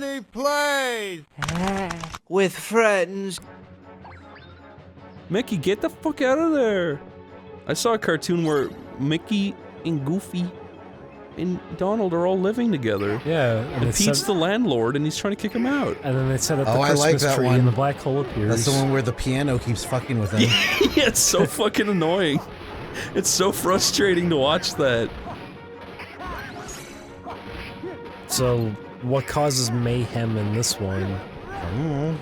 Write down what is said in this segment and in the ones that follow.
Oneyplays! With friends. Mickey, get the fuck out of there! I saw a cartoon where Mickey and Goofy and Donald are all living together. Yeah, and Pete's the landlord, and he's trying to kick him out. And then they set up the I like Christmas that tree, one. and the black hole appears. That's the one where the piano keeps fucking with him. Yeah, it's so fucking annoying. It's so frustrating to watch that. So, what causes mayhem in this one? I don't know.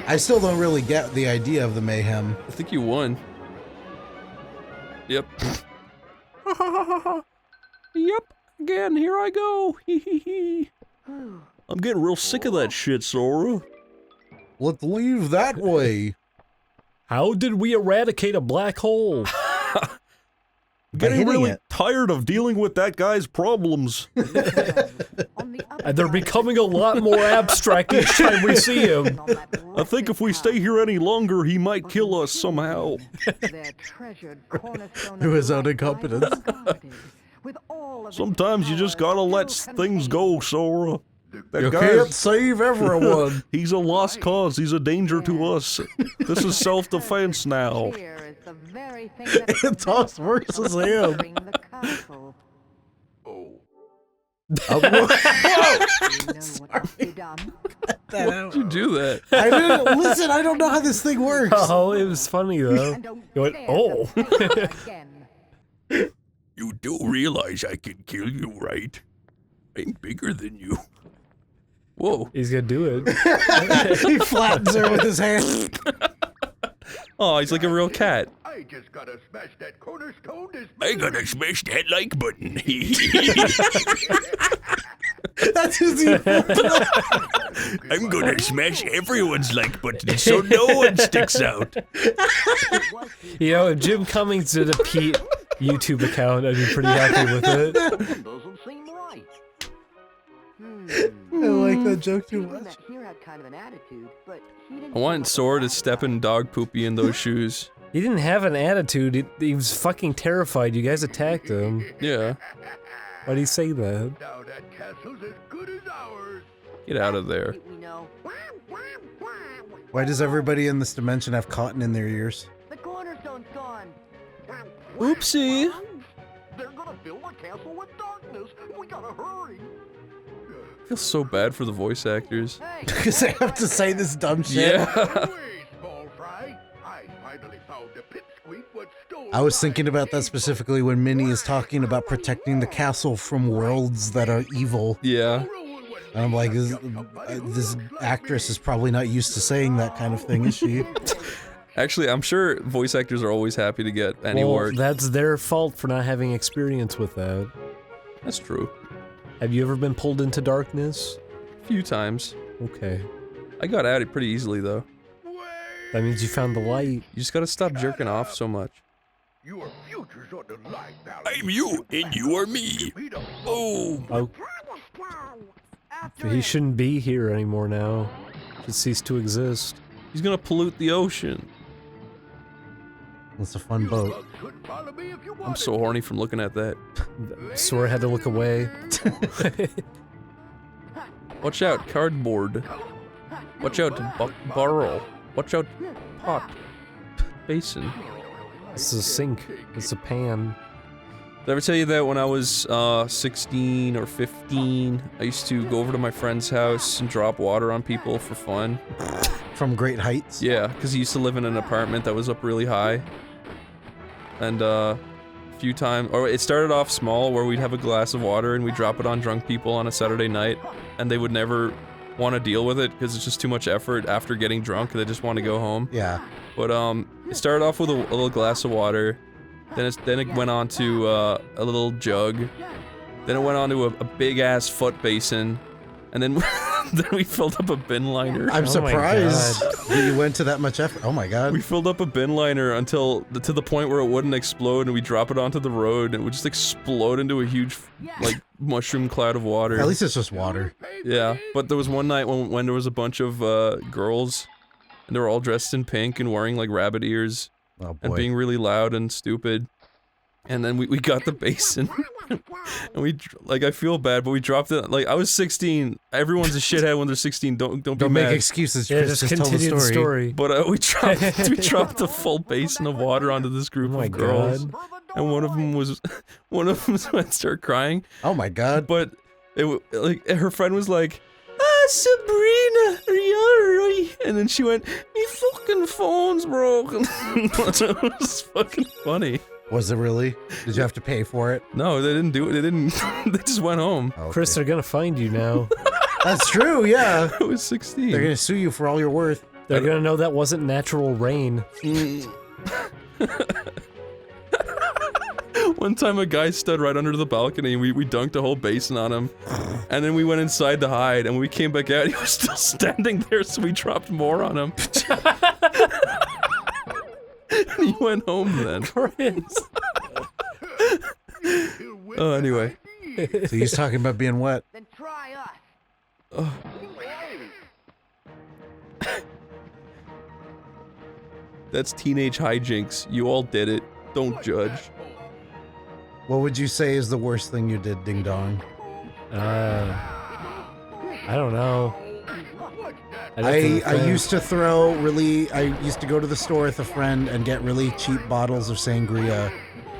I still don't really get the idea of the mayhem. I think you won. Yep. Yep. Again, here I go. I'm getting real sick of that shit, Sora. Let's leave that way. How did we eradicate a black hole? Getting really tired of dealing with that guy's problems. And they're becoming a lot more abstract each time we see him. I think if we stay here any longer, he might kill us somehow. Through his own incompetence. Sometimes you just gotta let things go, Sora. You can't save everyone. He's a lost cause. He's a danger to us. This is self-defense now. It's us versus him. Whoa! Why'd you do that? I didn't listen. I don't know how this thing works. Oh, it was funny though. You went, oh. You do realize I can kill you, right? I'm bigger than you. Whoa. He's gonna do it. He flattens her with his hand. Oh, he's like a real cat. I just gotta smash that cornerstone this I gotta smash that like button. That's his I'm gonna smash everyone's like button so no one sticks out. You know, if Jim Cummings did a Pete YouTube account, I'd be pretty happy with it. doesn't seem right. I like that joke too much. I want Sora to step in dog poopy in those shoes. He didn't have an attitude, he was fucking terrified. You guys attacked him. Yeah. Why'd he say that? Now that castle's as good as ours. Get out of there. Why does everybody in this dimension have cotton in their ears? The cornerstone's gone. Oopsie. They're gonna fill the castle with darkness. We gotta hurry. I feel so bad for the voice actors. Because they have to say this dumb shit. Yeah. I was thinking about that specifically when Minnie is talking about protecting the castle from worlds that are evil. Yeah. And I'm like, this actress is probably not used to saying that kind of thing, is she? Actually, I'm sure voice actors are always happy to get any work. That's their fault for not having experience with that. That's true. Have you ever been pulled into darkness? A few times. Okay. I got out of it pretty easily, though. That means you found the light. You just gotta stop jerking off so much. Your future's on the line, pal. I'm you, and you are me. Oh. Oh. He shouldn't be here anymore now. Should cease to exist. He's gonna pollute the ocean. It's a fun boat. I'm so horny from looking at that. Sora had to look away. Watch out, cardboard. Watch out, barrel. Watch out, pot. Basin. It's a sink. It's a pan. Did I ever tell you that when I was 16 or 15, I used to go over to my friend's house and drop water on people for fun? From great heights? Yeah, because he used to live in an apartment that was up really high. And a few times, or it started off small where we'd have a glass of water and we'd drop it on drunk people on a Saturday night, and they would never want to deal with it because it's just too much effort after getting drunk. They just want to go home. Yeah. But it started off with a little glass of water, then it went on to a little jug, then it went on to a big ass foot basin, and then then we filled up a bin liner. I'm surprised that you went to that much effort. Oh my god. We filled up a bin liner until to the point where it wouldn't explode, and we drop it onto the road, and it would just explode into a huge like mushroom cloud of water. At least it's just water. Yeah, but there was one night when there was a bunch of girls, and they were all dressed in pink and wearing like rabbit ears, Oh boy. and being really loud and stupid. And then we got the basin, and like, I feel bad, but we dropped it, like, I was 16, everyone's a shithead when they're 16, don't be Don't mad. make excuses, Yeah, Chris, just tell the continue the story. But we dropped a full basin of water onto this group Oh my of girls, God. and one of them went start crying, Oh my god. but like, her friend was like, "Ah, Sabrina, are you alright?" And then she went, "Me fucking phone's broken." It was fucking funny. Was it really? Did you have to pay for it? No, they didn't do it. They didn't. They just went home. Okay. Chris, they're gonna find you now. That's true, yeah. I was 16. They're gonna sue you for all you're worth. They're gonna know that wasn't natural rain. One time a guy stood right under the balcony and we dunked a whole basin on him. And then we went inside to hide, and when we came back out, he was still standing there, so we dropped more on him. And he went home then. Chris. Oh, anyway. So he's talking about being wet. Then try us. Oh. That's teenage hijinks. You all did it. Don't judge. What would you say is the worst thing you did, Ding Dong? I don't know. I used to I used to go to the store with a friend and get really cheap bottles of sangria.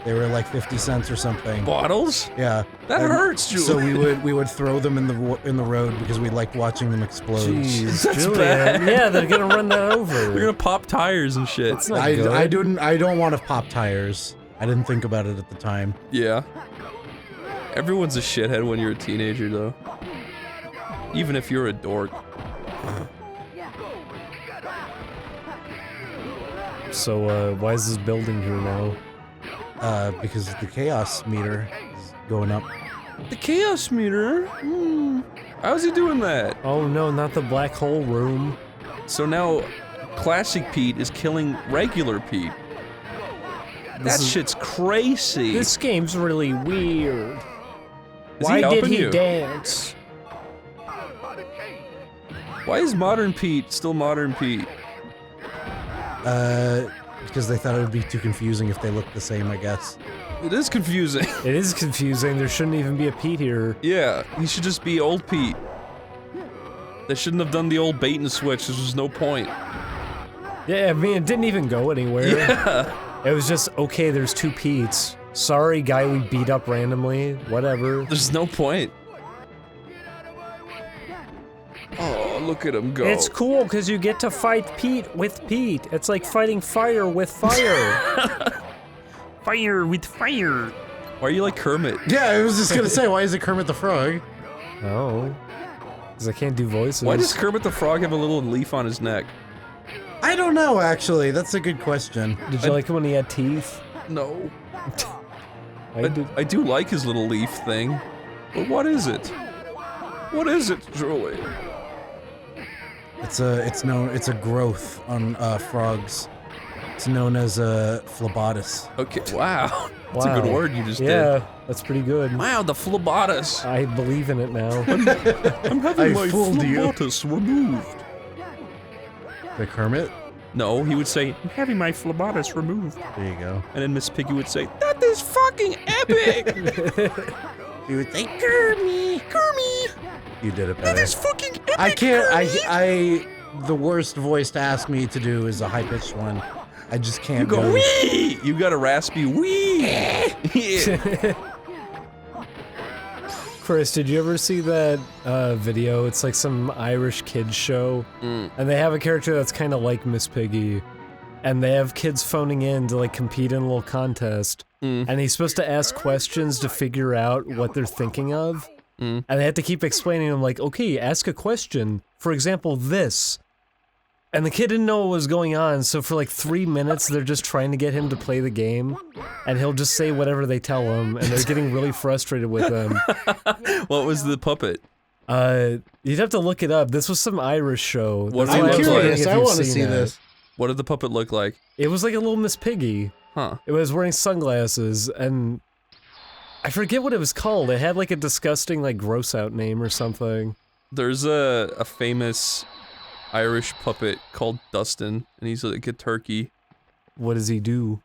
They were like 50 cents or something. Bottles? Yeah. That And hurts, Julie. So we would throw them in the road because we liked watching them explode. Jeez, That's Julia. bad. Yeah, they're gonna run that over. They're gonna pop tires and shit. It's not good. I don't want to pop tires. I didn't think about it at the time. Yeah. Everyone's a shithead when you're a teenager, though. Even if you're a dork. So, why is this building here now? Because the chaos meter is going up. The chaos meter? How's he doing that? Oh no, not the black hole room. So now, Classic Pete is killing regular Pete. That shit's crazy. This game's really weird. Is Why he did helping he you? dance? Why is Modern Pete still Modern Pete? Because they thought it would be too confusing if they looked the same, I guess. It is confusing. It is confusing. There shouldn't even be a Pete here. Yeah, he should just be old Pete. They shouldn't have done the old bait and switch. There's no point. Yeah, I mean, it didn't even go anywhere. Yeah. It was just, okay, there's two Petes. Sorry, guy we beat up randomly. Whatever. There's no point. Oh, look at him go. It's cool because you get to fight Pete with Pete. It's like fighting fire with fire. Fire with fire. Why are you like Kermit? Yeah, I was just gonna say, why is it Kermit the Frog? Oh. Because I can't do voices. Why does Kermit the Frog have a little leaf on his neck? I don't know, actually. That's a good question. Did you like it when he had teeth? No. I did. I do like his little leaf thing. But what is it? What is it, Julie? It's a growth on Oh, frogs. It's known as a phlebotus. Okay, wow. That's a good Wow. word you just did. Yeah, that's pretty good. Wow, the phlebotus. I believe in it now. I'm having I my fooled you. phlebotus removed. The Kermit? No, he would say, I'm having my phlebotus removed. There you go. And then Miss Piggy would say, that is fucking epic! You would say, Kermie! Kermie! you did it That better. is fucking epic! I can't, Kermie! the worst voice to ask me to do is a high-pitched one. I just You can't go, do it. wee! You got a raspy wee! Yeah. Chris, did you ever see that video? It's like some Irish kids show, and they have a character that's kind of like Miss Piggy, and they have kids phoning in to like compete in a little contest, and he's supposed to ask questions to figure out what they're thinking of, and they have to keep explaining them like, okay, ask a question, for example, this. And the kid didn't know what was going on, so for like 3 minutes they're just trying to get him to play the game, and he'll just say whatever they tell him, and they're getting really frustrated with him. What was the puppet? You'd have to look it up. This was some Irish show. What That's did why it I'm look was wondering curious. if I you've want to seen see it. this. What did the puppet look like? It was like a little Miss Piggy. Huh. It was wearing sunglasses, and I forget what it was called. It had like a disgusting, like, gross out name or something. There's a famous Irish puppet called Dustin, and he's like a turkey. What does he do?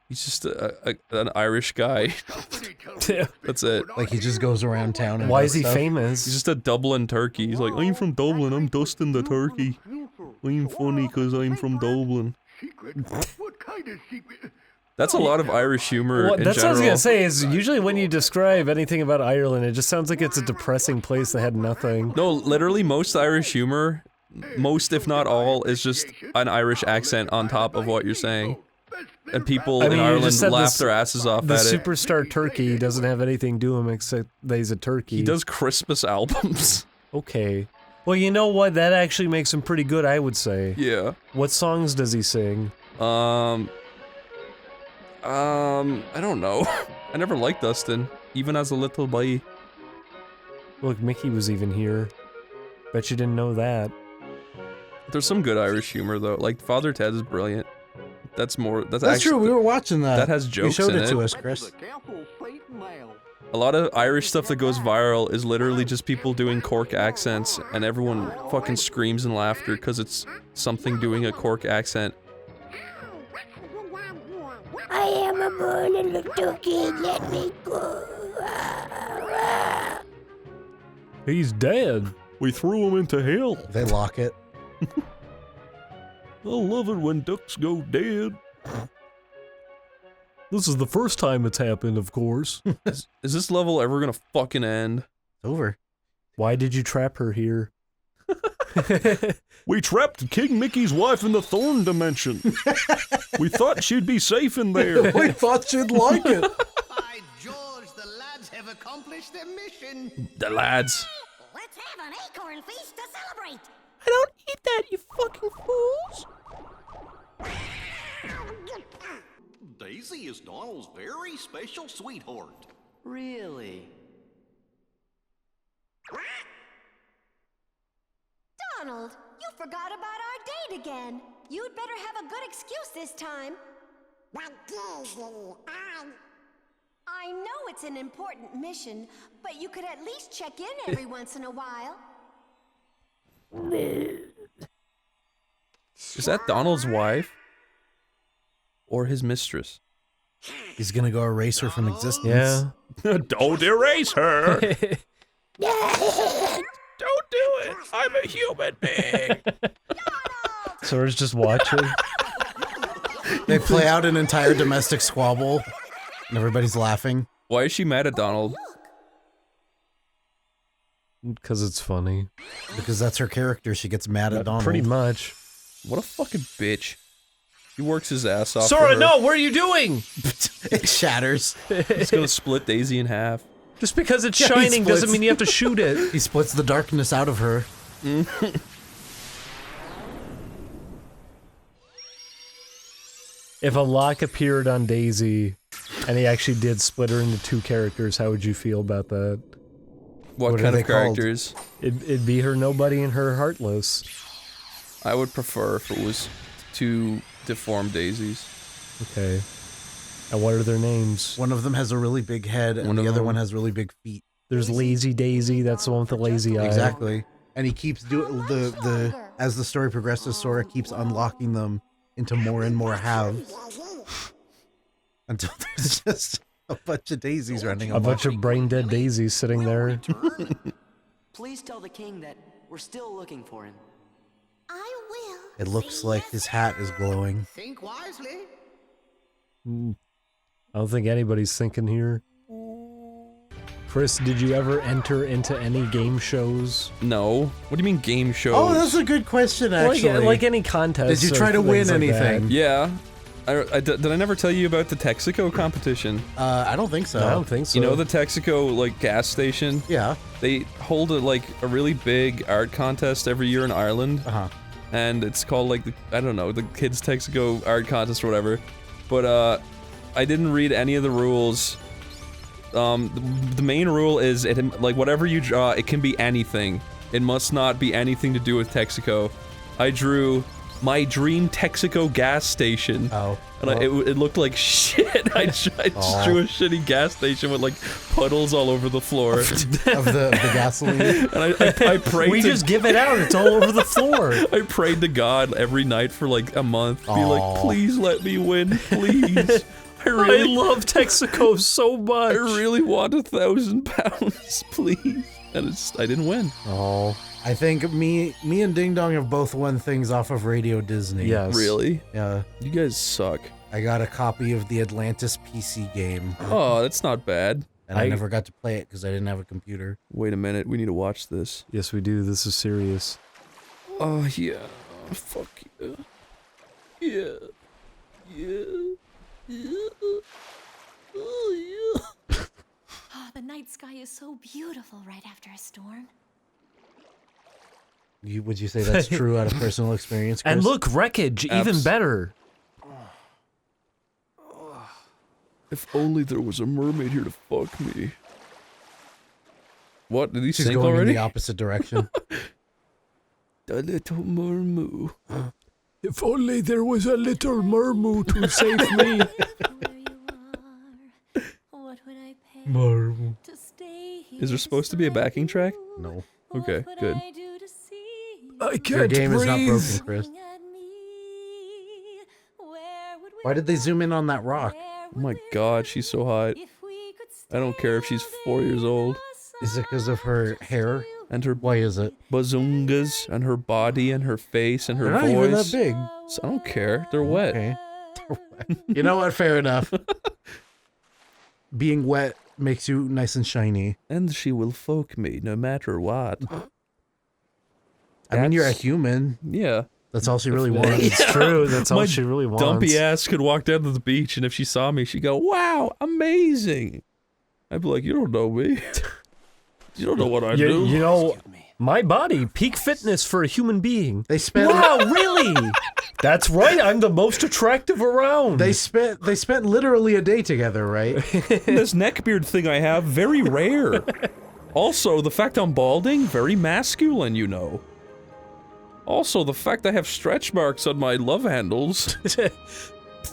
He's just an Irish guy. That's it. Like he just goes around town and Why does is he stuff. famous? He's just a Dublin turkey. He's like, I'm from Dublin, I'm Dustin the turkey. I'm funny because I'm from Dublin. What kind of secret? That's a lot of Irish humor Well, in that's what I was general. gonna say, is usually when you describe anything about Ireland, it just sounds like it's a depressing place that had nothing. No, literally most Irish humor, most if not all, is just an Irish accent on top of what you're saying. And people I mean, in you just Ireland said laugh this- their asses off The at it. superstar turkey doesn't have anything to him except that he's a turkey. He does Christmas albums. Okay. Well, you know what? That actually makes him pretty good, I would say. Yeah. What songs does he sing? I don't know. I never liked Dustin, even as a little boy. Look, Mickey was even here. Bet you didn't know that. There's some good Irish humor though. Like Father Ted is brilliant. That's That's actually true. We were watching that. that has You jokes showed in it to it. us, Chris. The castle's safe now. A lot of Irish stuff that goes viral is literally just people doing Cork accents, and everyone fucking screams in laughter because it's something doing a Cork accent. I am a poor little turkey, let me go. He's dead. We threw him into hell. They lock it. I love it when ducks go dead. This is the first time it's happened, of course. Is this level ever gonna fucking end? It's over. Why did you trap her here? We trapped King Mickey's wife in the Thorn dimension. We thought she'd be safe in there. We thought you'd like it. By George, the lads have accomplished their mission. The lads. Let's have an acorn feast to celebrate. I don't eat that, you fucking fools! Daisy is Donald's very special sweetheart. Really? Donald, you forgot about our date again. You'd better have a good excuse this time. But Daisy, I know it's an important mission, but you could at least check in every once in a while. Is that Donald's wife? Or his mistress? He's gonna go erase her from existence. Yeah. Don't erase her! Don't do it! I'm a human being! Sora's just watching. They play out an entire domestic squabble, and everybody's laughing. Why is she mad at Donald? Because it's funny. Because that's her character. She gets mad at Donald. Pretty much. What a fucking bitch. He works his ass off. Sora, for her. no! What are you doing? It shatters. He's gonna split Daisy in half. Just because it's Yeah, he shining doesn't splits. mean you have to shoot it. He splits the darkness out of her. If a lock appeared on Daisy, and he actually did split her into two characters, how would you feel about that? What What are kind they of called? characters? It'd be her nobody and her heartless. I would prefer if it was two deformed daisies. Okay. And what are their names? One of them has a really big head, and One the of other them- one has really big feet. There's Lazy Daisy, that's the one with the lazy eye. Exactly. And he keeps doing the as the story progresses, Sora keeps unlocking them into more and more halves until there's just a bunch of daisies running A amok. bunch of brain dead daisies sitting there. Please tell the king that we're still looking for him. I will. It looks like his hat is glowing. Think wisely. I don't think anybody's thinking here. Chris, did you ever enter into any game shows? No. What do you mean game shows? Oh, that's a good question, actually. Like any contest. Did you try to win anything? Yeah. Did I never tell you about the Texaco competition? I don't think so. I don't think so. You know the Texaco, like, gas station? Yeah. They hold a really big art contest every year in Ireland. Uh-huh. And it's called, like, I don't know, the Kids Texaco art contest or whatever. But, I didn't read any of the rules. The main rule is, whatever you draw, it can be anything. It must not be anything to do with Texaco. I drew my dream Texaco gas station. Oh. And it looked like shit. I just drew a shitty gas station with, like, puddles all over the floor. Of the gasoline. And I prayed We to- just give it out, it's all over the floor. I prayed to God every night for like a month. Be Aw. like, please let me win, please. I love Texaco so much. I really want 1,000 pounds, please. And I didn't win. Oh, I think me and Ding Dong have both won things off of Radio Disney. Yes. Really? Yeah. You guys suck. I got a copy of the Atlantis PC game. Oh, that's not bad. And I never got to play it because I didn't have a computer. Wait a minute, we need to watch this. Yes, we do. This is serious. Oh, yeah. Fuck yeah. Yeah. Yeah. Yeah. Oh, yeah. Oh, the night sky is so beautiful right after a storm. Would you say that's true out of personal experience, Chris? And look, wreckage, even better. If only there was a mermaid here to fuck me. What? Did he She's sink going already? in the opposite direction. The little mermoo. If only there was a little mermoo to save me. Mermoo. Is there supposed to be a backing track? No. Okay, good. I can't Your game breathe. is not broken, Chris. Why did they zoom in on that rock? Oh my god, she's so hot. I don't care if she's 4 years old. Is it because of her hair? And her Why is it? bazungas, and her body, and her face, and her They're not voice. even that big. So I don't care. They're wet. Okay. You know what? Fair enough. Being wet makes you nice and shiny. And she will fuck me no matter what. I mean, you're a That's- human. Yeah. That's all she really wants. It's true. That's all My she really wants. Dumpy ass could walk down to the beach, and if she saw me, she'd go, "Wow, amazing." I'd be like, "You don't know me. You don't know what I do." You know, my body, peak fitness for a human being. They spent. Wow, really? That's right. I'm the most attractive around. They spent literally a day together, right? This neckbeard thing I have, very rare. Also, the fact I'm balding, very masculine, you know. Also, the fact I have stretch marks on my love handles,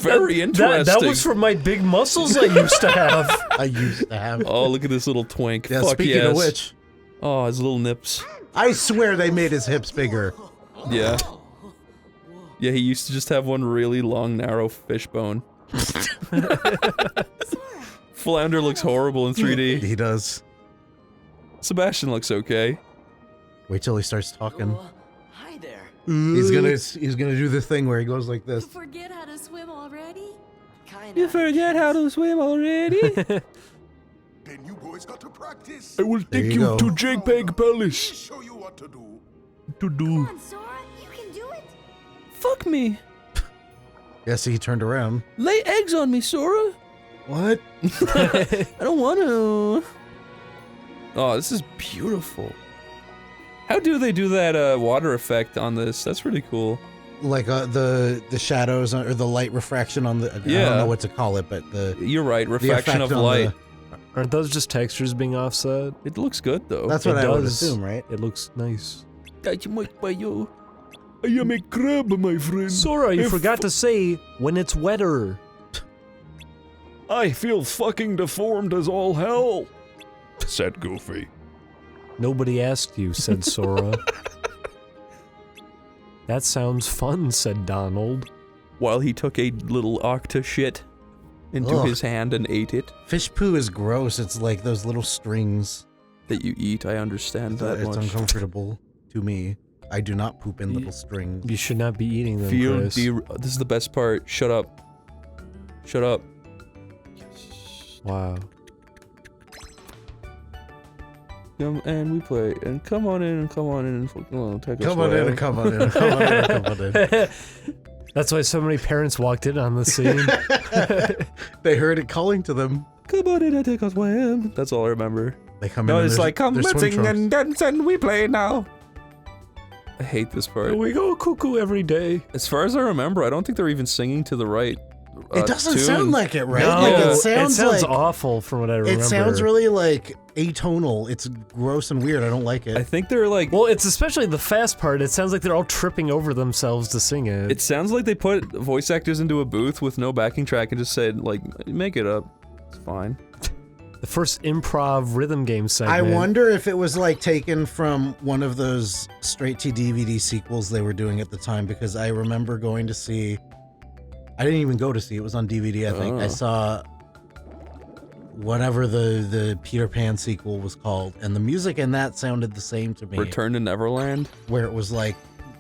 very interesting. That was from my big muscles I used to have. I used to have. Oh, look at this little twink. Yeah, Fuck speaking yes. of which, Oh, his little nips. I swear they made his hips bigger. Yeah. Yeah, he used to just have one really long, narrow fishbone. Flounder looks horrible in 3D. He does. Sebastian looks okay. Wait till he starts talking. Hi there. He's gonna do the thing where he goes like this. Forget how to swim already? Kinda. You forget how to swim already? Then you boys got to practice. I will There you go. JPEG Palace Show you what to do. to do. Come on, Sora, you can do it. Fuck me. Yeah, see, he turned around. Lay eggs on me, Sora. What? I don't want to. Oh, this is beautiful. How do they do that water effect on this? That's pretty cool. Like the shadows or the light refraction on the. I Yeah. don't know what to call it, but the. You're right, the reflection effect of on light. Aren't those just textures being offset? It looks good though. That's what It I would does. assume, right? It looks nice. I am a crab, my friend. Sora, you forgot to say when it's wetter. I feel fucking deformed as all hell, said Goofy. Nobody asked you, said Sora. That sounds fun, said Donald. While he took a little octa shit into Ugh. his hand and ate it. Fish poo is gross. It's like those little strings. That you eat, I understand that It's much. uncomfortable to me. I do not poop in little strings. You should not be eating them, Chris. This is the best part. Shut up. Shut up. Wow. Come and we play. And come on in and come on in and fucking take us Come on in away. and come on in. Come on in and come on in. That's why so many parents walked in on the scene. They heard it calling to them. Come on in and take us swim. That's all I remember. They come No, in. it's and like, come there's swim sing trunks. and dance and we play now. I hate this part. We go cuckoo every day. As far as I remember, I don't think they're even singing to the right. It doesn't tune. sound like it, right? No, Like, Yeah. it sounds like awful from what I remember. it sounds really like atonal. It's gross and weird. I don't like I it. think they're like. Well, it's especially the fast part. It sounds like they're all tripping over themselves to sing it. It sounds like they put voice actors into a booth with no backing track and just said, like, make it up. It's fine. the first improv rhythm game segment. I wonder if it was like taken from one of those straight to DVD sequels they were doing at the time, because I remember going to see I didn't even go to see it. It was on DVD, I think. I saw whatever the Peter Pan sequel was called, and the music in that sounded the same to me. Return to Neverland? Where it was like,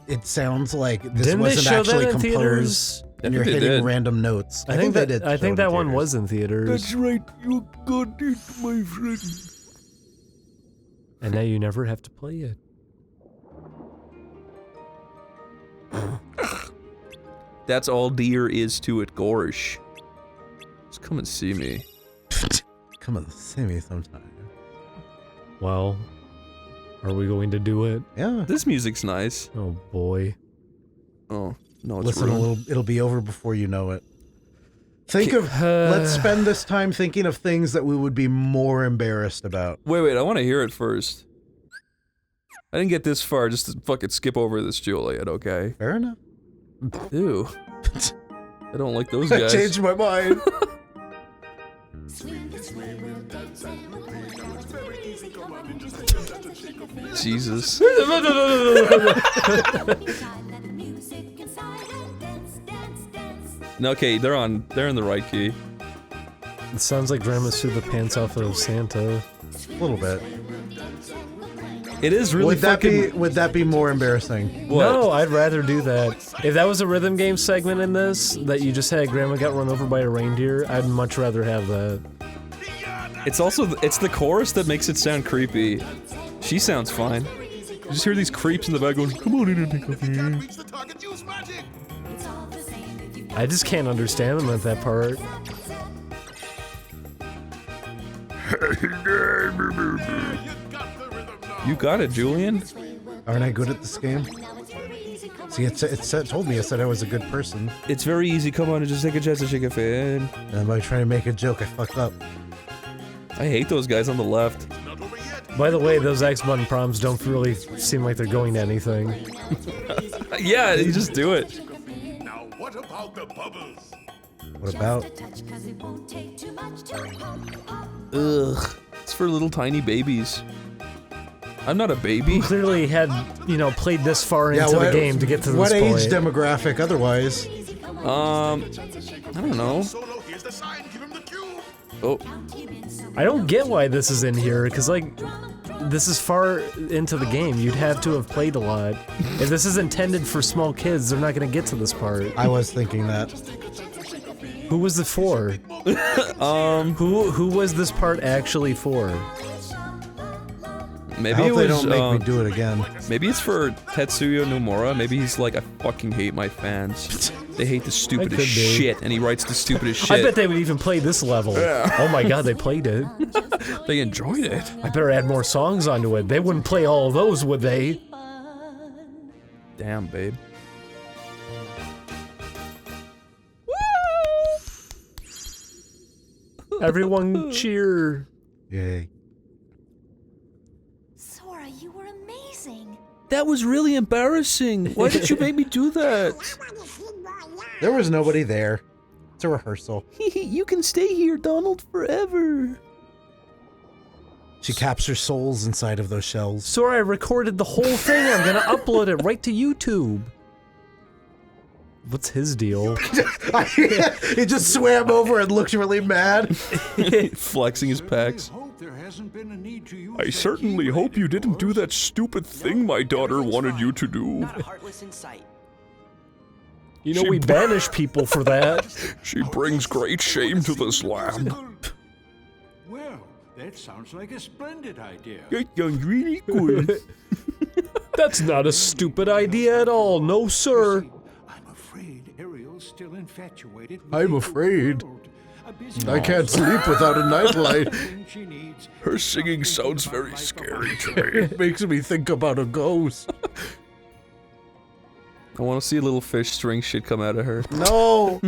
it sounds like this Didn't wasn't they show actually that in composed, theaters? and you're they hitting did. random notes. I think they that did. I show think it that in one theaters. was in theaters. right, you got it, my friend. And now you never have to play it. That's all deer is to it, Gorsh. Just come and see me. Come on, see me sometime. Well, are we going to do it? Yeah. This music's nice. Oh boy. Oh, no, it's Listen, ruined. it'll be over before you know it. Think of, let's spend this time thinking of things that we would be more embarrassed about. Wait, I want to hear it first. I didn't get this far just to fucking skip over this Juliet, okay? Fair enough. Ew. I don't like those I guys. changed my mind. Jesus. Okay, they're in the right key. It sounds like Grandma threw the pants off of Santa. A little bit. It is really Would that be more embarrassing? What? No, I'd rather do that. If that was a rhythm game segment in this, that you just had Grandma got run over by a reindeer, I'd much rather have that. It's the chorus that makes it sound creepy. She sounds fine. You just hear these creeps in the back going, come on in and take off your ear." I just can't understand them at that part. You got it, Julian. Aren't I good at this game? See, it told me, it said I was a good person. It's very easy. Come on and just take a chance to shake a fan. And by trying to make a joke, I fucked up. I hate those guys on the left. By the way, those X-Button proms don't really seem like they're going to anything. Yeah, you just do it. Now, what about the bubbles? What about? Ugh. It's for little tiny babies. I'm not a baby. Clearly had, played this far into the game to get to this What point. age demographic otherwise? I don't know. Solo, here's the sign. Give him the cue. Oh, I don't get why this is in here, because, this is far into the game. You'd have to have played a lot. If this is intended for small kids, they're not going to get to this part. I was thinking that. Who was it for? Who was this part actually for? maybe I it hope they was. don't make me do it again. Maybe it's for Tetsuya Nomura. Maybe he's like, I fucking hate my fans. They hate the stupidest be. shit, and he writes the stupidest shit. I bet they would even play this level. Yeah. Oh my god, they played it. They enjoyed it. I better add more songs onto it. They wouldn't play all of those, would they? Damn, babe. Everyone cheer. Yay. Sora, you were amazing. That was really embarrassing. Why did you make me do that? There was nobody there. It's a rehearsal. You can stay here, Donald, forever. She captures souls inside of those shells. Sora, I recorded the whole thing. I'm gonna upload it right to YouTube. What's his deal? He just swam over and looked really mad. Flexing his pecs. I certainly hope you didn't do that stupid thing my daughter wanted you to do. Not a heartless in sight. You know, we banish people for that. She brings great shame to this land. Well, that sounds like a splendid idea. That sounds really good. That's not a stupid idea at all. No, sir. I'm afraid Ariel's still infatuated with I'm the afraid. world. A busy I can't sleep without a nightlight. thing she needs. Her singing sounds very scary to me. It makes me think about a ghost. I want to see a little fish string shit come out of her. No.